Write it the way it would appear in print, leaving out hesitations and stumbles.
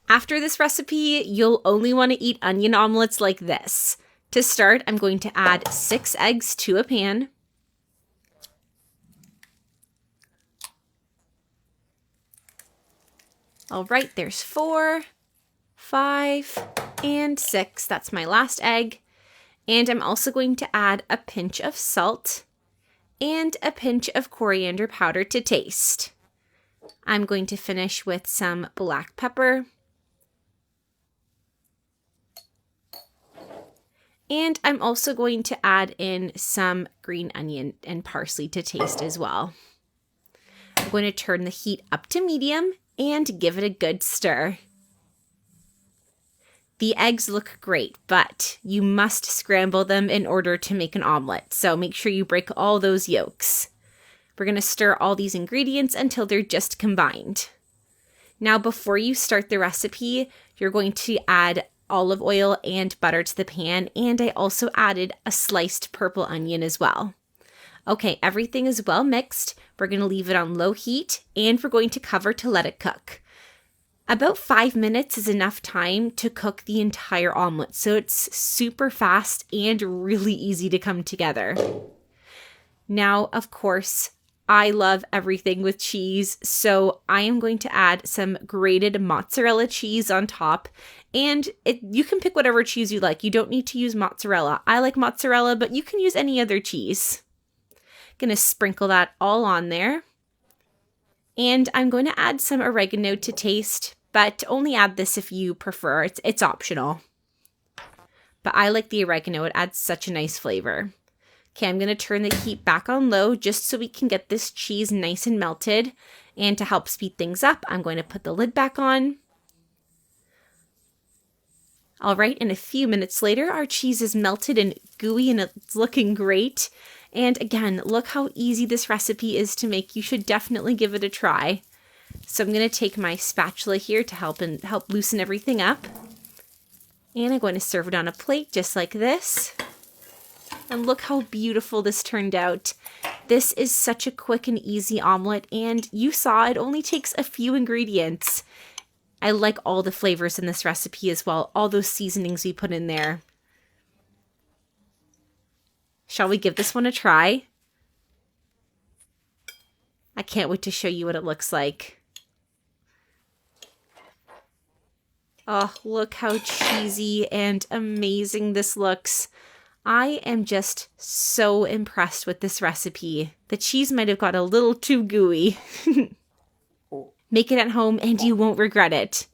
After this recipe, you'll only want to eat onion omelets like this. To start, I'm going to add 6 eggs to a pan. All right, there's 4, 5, and 6. That's my last egg. And I'm also going to add a pinch of salt and a pinch of coriander powder to taste. I'm going to finish with some black pepper. And I'm also going to add in some green onion and parsley to taste as well. I'm going to turn the heat up to medium and give it a good stir. The eggs look great, but you must scramble them in order to make an omelet. So make sure you break all those yolks. We're going to stir all these ingredients until they're just combined. Now, before you start the recipe, you're going to add olive oil and butter to the pan, and I also added a sliced purple onion as well. Okay, everything is well mixed. We're going to leave it on low heat, and we're going to cover to let it cook. About 5 minutes is enough time to cook the entire omelet, so it's super fast and really easy to come together. Now, of course, I love everything with cheese, so I am going to add some grated mozzarella cheese on top. And you can pick whatever cheese you like. You don't need to use mozzarella. I like mozzarella, but you can use any other cheese. Gonna sprinkle that all on there. And I'm going to add some oregano to taste, but only add this if you prefer. It's optional. But I like the oregano. It adds such a nice flavor. Okay, I'm going to turn the heat back on low just so we can get this cheese nice and melted. And to help speed things up, I'm going to put the lid back on. All right, and a few minutes later, our cheese is melted and gooey and it's looking great. And again, look how easy this recipe is to make. You should definitely give it a try. So I'm going to take my spatula here to help loosen everything up. And I'm going to serve it on a plate just like this. And look how beautiful this turned out. This is such a quick and easy omelet, and you saw it only takes a few ingredients. I like all the flavors in this recipe as well, all those seasonings we put in there. Shall we give this one a try? I can't wait to show you what it looks like. Oh, look how cheesy and amazing this looks. I am just so impressed with this recipe. The cheese might have got a little too gooey. Make it at home and you won't regret it.